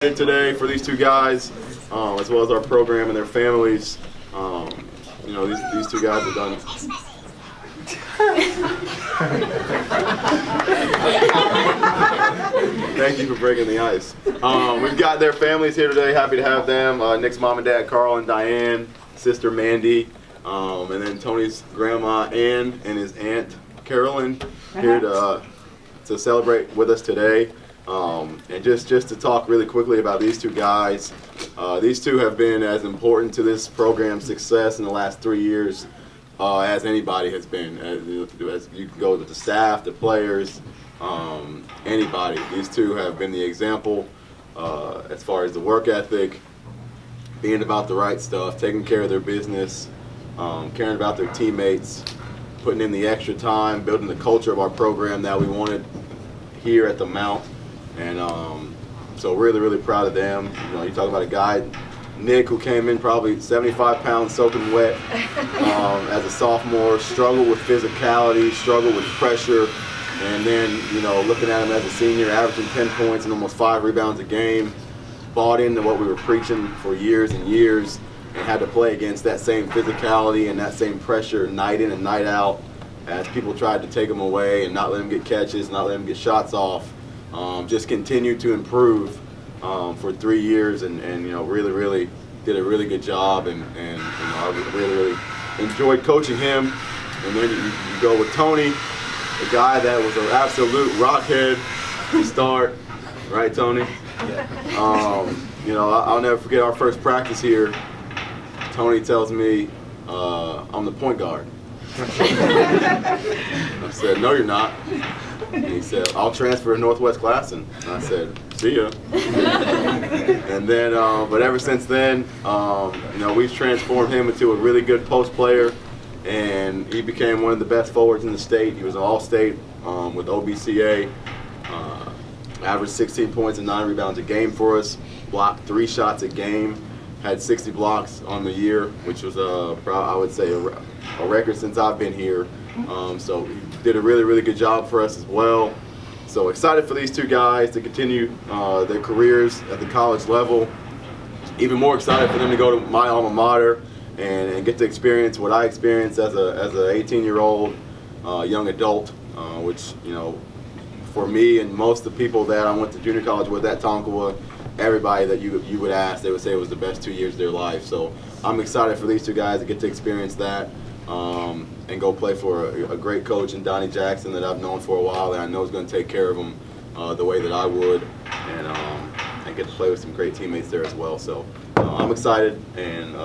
Today for these two guys, as well as our program and their families. You know, these two guys have done. Thank you for breaking the ice. We've got their families here today. Happy to have them. Nick's mom and dad, Carl and Diane, sister Mandy, and then Tony's grandma Ann and his aunt Carolyn here to celebrate with us today. And just to talk really quickly about these two guys, these two have been as important to this program's success in the last 3 years as anybody has been. As you can go with the staff, the players, anybody. These two have been the example as far as the work ethic, being about the right stuff, taking care of their business, caring about their teammates, putting in the extra time, building the culture of our program that we wanted here at the Mount. And so really, really proud of them. You know, you talk about a guy, Nick, who came in probably 75 pounds soaking wet as a sophomore, struggled with physicality, struggled with pressure, and then, you know, looking at him as a senior, averaging 10 points and almost 5 rebounds a game, bought into what we were preaching for years and years, and had to play against that same physicality and that same pressure night in and night out as people tried to take him away and not let him get catches, not let him get shots off. Just continued to improve for 3 years, and you know, really did a really good job, and you know, I really enjoyed coaching him. And then you go with Tony, a guy that was an absolute rockhead to start, right, Tony? Yeah. You know, I'll never forget our first practice here. Tony tells me I'm the point guard. I said, no, you're not. And he said, I'll transfer to Northwest Classen. And I said, see ya. And then, but ever since then, you know, we've transformed him into a really good post player, and he became one of the best forwards in the state. He was an all-state with OBCA, averaged 16 points and 9 rebounds a game for us, blocked 3 shots a game, had 60 blocks on the year, which was, I would say, a record since I've been here. So he did a really good job for us as well. So excited for these two guys to continue their careers at the college level. Even more excited for them to go to my alma mater and get to experience what I experienced as a 18-year-old young adult, which, you know, for me and most of the people that I went to junior college with at Tonkawa, everybody that you would ask, they would say it was the best 2 years of their life. So I'm excited for these two guys to get to experience that. And go play for a great coach in Donnie Jackson that I've known for a while, and I know is going to take care of them the way that I would, and get to play with some great teammates there as well. So I'm excited. And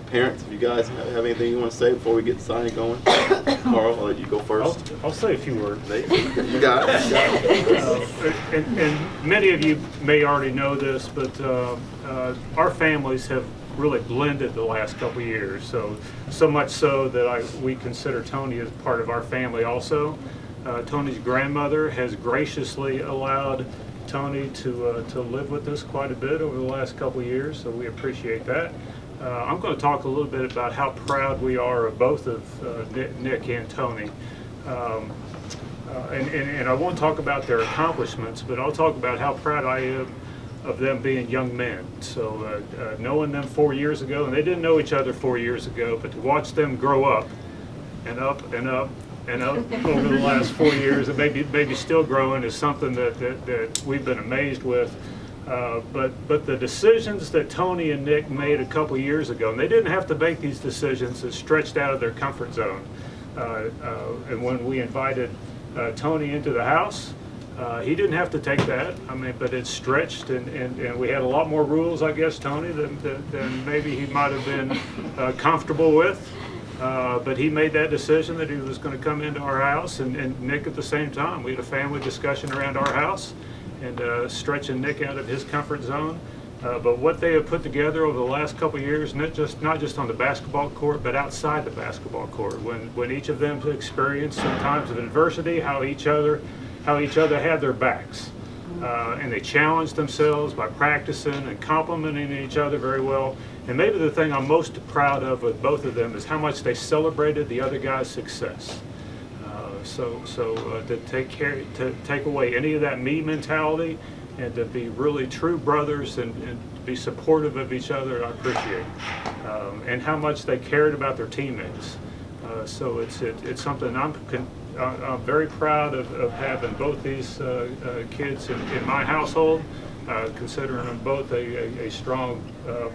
parents, if you guys have anything you want to say before we get the signing going? Carl, I'll let you go first. I'll say a few words. You got it. And many of you may already know this, but our families have really blended the last couple of years, so much so that we consider Tony as part of our family also. Tony's grandmother has graciously allowed Tony to live with us quite a bit over the last couple of years, so we appreciate that. I'm going to talk a little bit about how proud we are of both of Nick and Tony. And I won't talk about their accomplishments, but I'll talk about how proud I am of them being young men. So knowing them 4 years ago, and they didn't know each other 4 years ago, but to watch them grow up and up and up and up over the last 4 years, and maybe still growing, is something that we've been amazed with. But the decisions that Tony and Nick made a couple years ago, and they didn't have to make these decisions, it stretched out of their comfort zone. And when we invited Tony into the house, he didn't have to take that. I mean, but it stretched, and we had a lot more rules, I guess, Tony, than maybe he might have been comfortable with. But he made that decision that he was going to come into our house, and Nick at the same time. We had a family discussion around our house, and stretching Nick out of his comfort zone. But what they have put together over the last couple of years, not just on the basketball court, but outside the basketball court, when each of them experienced some times of adversity, how each other had their backs. And they challenged themselves by practicing and complimenting each other very well. And maybe the thing I'm most proud of with both of them is how much they celebrated the other guy's success. So to take away any of that me mentality and to be really true brothers and be supportive of each other. I appreciate, and how much they cared about their teammates. So it's something I'm very proud of having both these kids in my household, considering them both a strong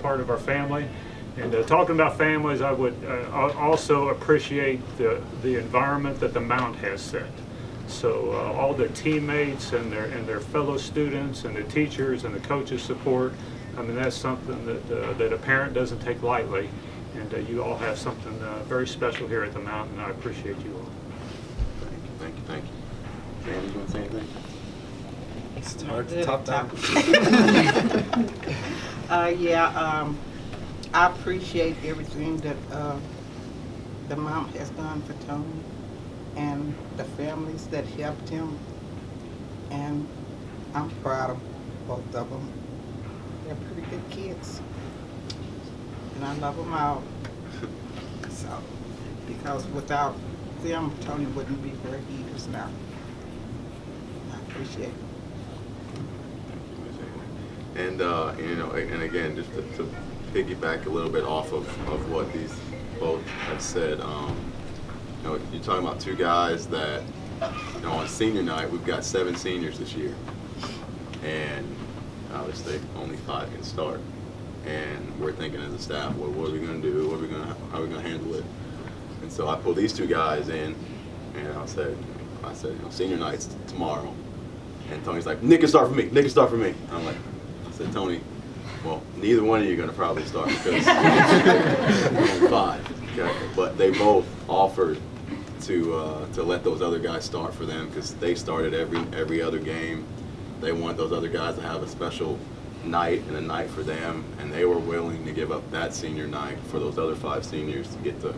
part of our family. And talking about families, I would also appreciate the environment that the Mount has set. So all the teammates and their fellow students and the teachers and the coaches' support. I mean, that's something that a parent doesn't take lightly. And you all have something very special here at the Mount, and I appreciate you all. Thank you. Man, you want to say anything? It's hard to top down. I appreciate everything that the Mount has done for Tony and the families that helped him, and I'm proud of both of them. They're pretty good kids, and I love them all. So, because without them, Tony wouldn't be where he is now. I appreciate it. And you know, and again, just to piggyback a little bit off of what these both have said, you know, you're talking about two guys that, you know, on senior night we've got 7 seniors this year, and obviously only 5 can start. And we're thinking as a staff, well, what are we going to do? How are we going to handle it? And so I pulled these 2 guys in, and I said, you know, senior night's tomorrow. And Tony's like, Nick can start for me. Nick can start for me. I said, Tony, well, neither one of you are going to probably start because we're on 5. Okay? But they both offered to let those other guys start for them because they started every other game. They want those other guys to have a special night and a night for them, and they were willing to give up that senior night for those other 5 seniors to get to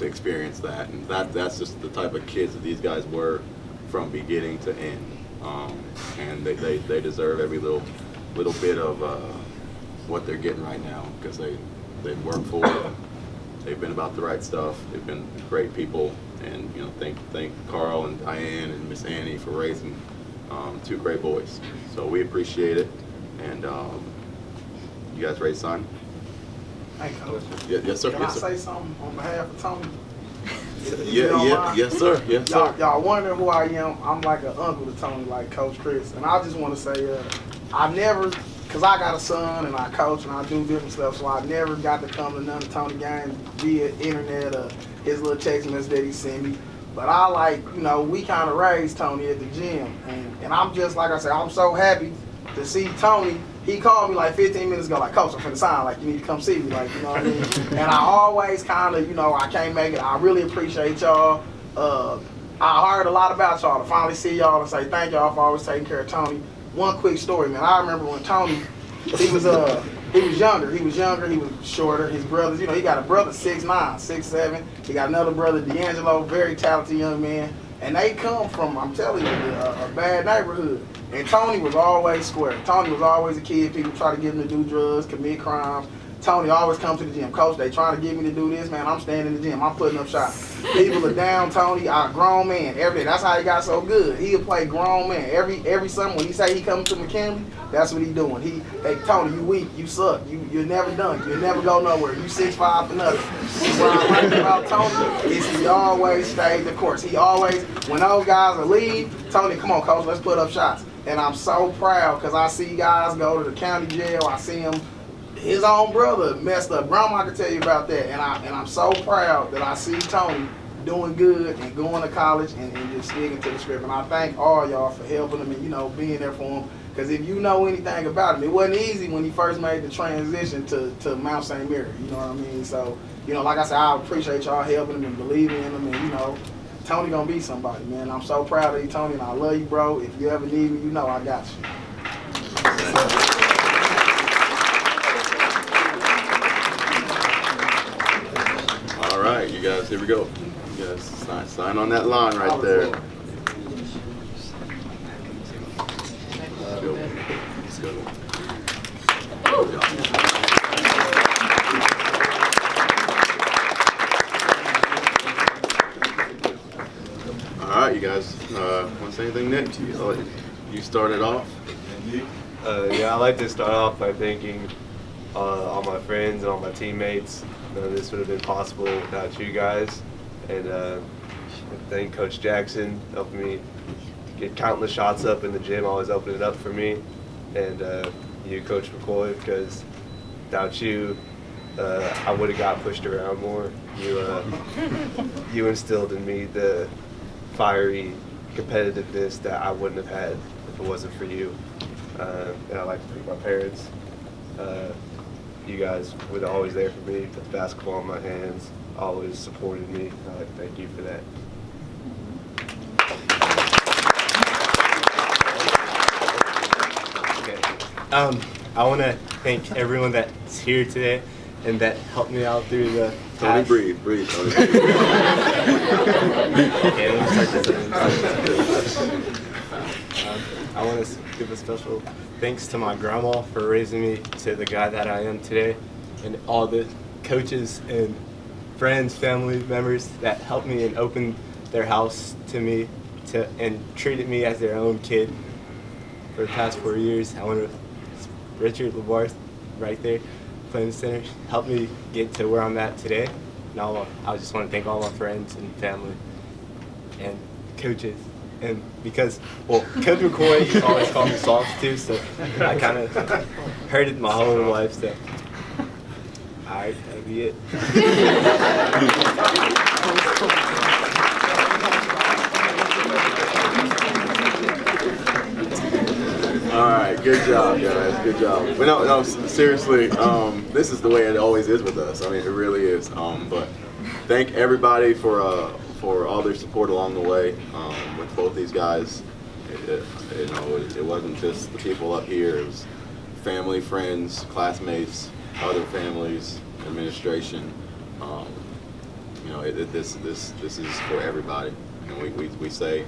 experience that. And that's just the type of kids that these guys were from beginning to end. And they deserve every little bit of what they're getting right now because they've worked for it. They've been about the right stuff. They've been great people, and you know, thank Carl and Diane and Miss Annie for raising 2 great boys. So we appreciate it. And you guys ready to sign? Hey, Coach. Yes, sir. Can I say something on behalf of Tony? Yes, sir. Yes, sir. Y'all wonder who I am. I'm like an uncle to Tony, like Coach Chris. And I just want to say, I never, because I got a son and I coach and I do different stuff, so I never got to come to none of Tony games via internet or his little text message that he sent me. But I like, you know, we kind of raised Tony at the gym. And I'm just, like I said, I'm so happy to see Tony. He called me like 15 minutes ago, like, Coach, I'm finna sign, like, you need to come see me, like, you know what I mean? And I always kind of, you know, I can't make it. I really appreciate y'all. I heard a lot about y'all. To finally see y'all and say thank y'all for always taking care of Tony. One quick story, man. I remember when Tony, he was younger. He was shorter. His brothers, you know, he got a brother 6'9", 6'7". He got another brother, D'Angelo, very talented young man. And they come from, I'm telling you, a bad neighborhood. And Tony was always square. Tony was always a kid. People try to get him to do drugs, commit crimes. Tony always comes to the gym. Coach, they trying to get me to do this, man. I'm standing in the gym. I'm putting up shots. People are down Tony. A grown man every day. That's how he got so good. He'll play grown man every summer. When he say he coming to McKinley, that's what he doing. Hey, Tony, you weak. You suck. You're never done. You'll never go nowhere. You 6'5" for nothing. What I like about Tony is he always stays the course. He always, when those guys are leave, Tony, come on, Coach, let's put up shots. And I'm so proud because I see guys go to the county jail. I see him. His own brother messed up. Grandma can tell you about that. And I'm so proud that I see Tony doing good and going to college and just sticking to the script. And I thank all y'all for helping him and, you know, being there for him. Because if you know anything about him, it wasn't easy when he first made the transition to Mount St. Mary. You know what I mean? So, you know, like I said, I appreciate y'all helping him and believing in him. And, you know, Tony gonna be somebody, man. I'm so proud of you, Tony, and I love you, bro. If you ever need me, you know I got you. All right, you guys, here we go. You guys sign on that line right there. Let's go. All right, you guys, want to say anything, Nick? You started off. Yeah, I'd like to start off by thanking all my friends and all my teammates. None of this would have been possible without you guys. And thank Coach Jackson, helping me get countless shots up in the gym, always opening it up for me. And you, Coach McCoy, because without you, I would have got pushed around more. You instilled in me the fiery competitiveness that I wouldn't have had if it wasn't for you. And I'd like to thank my parents. You guys were always there for me, put the basketball in my hands, always supported me. I'd like to thank you for that. I want to thank everyone that's here today and that helped me out through the Tony, past. breathe, Tony. Breathe. Okay, let me start this. I want to give a special thanks to my grandma for raising me to the guy that I am today, and all the coaches and friends, family members that helped me and opened their house to me and treated me as their own kid for the past 4 years. I want to Richard LeBar, right there, playing center, helped me get to where I'm at today. And I just want to thank all my friends and family and coaches. And because, well, Coach McCoy used to always call me soft too, so I kind of heard it my whole life. So, all right, that'll be it. All right, good job, guys. Good job. But no, seriously, this is the way it always is with us. I mean, it really is. But thank everybody for all their support along the way with both these guys. It wasn't just the people up here. It was family, friends, classmates, other families, administration. This is for everybody. We say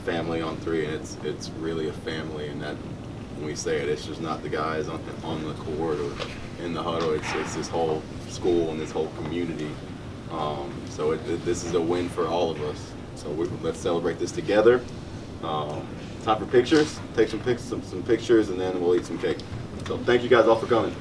family on three, and it's really a family, and that when we say it, it's just not the guys on the court or in the huddle. It's this whole school and this whole community. So this is a win for all of us. So let's celebrate this together. Time for pictures. Take some pictures, and then we'll eat some cake. So thank you guys all for coming.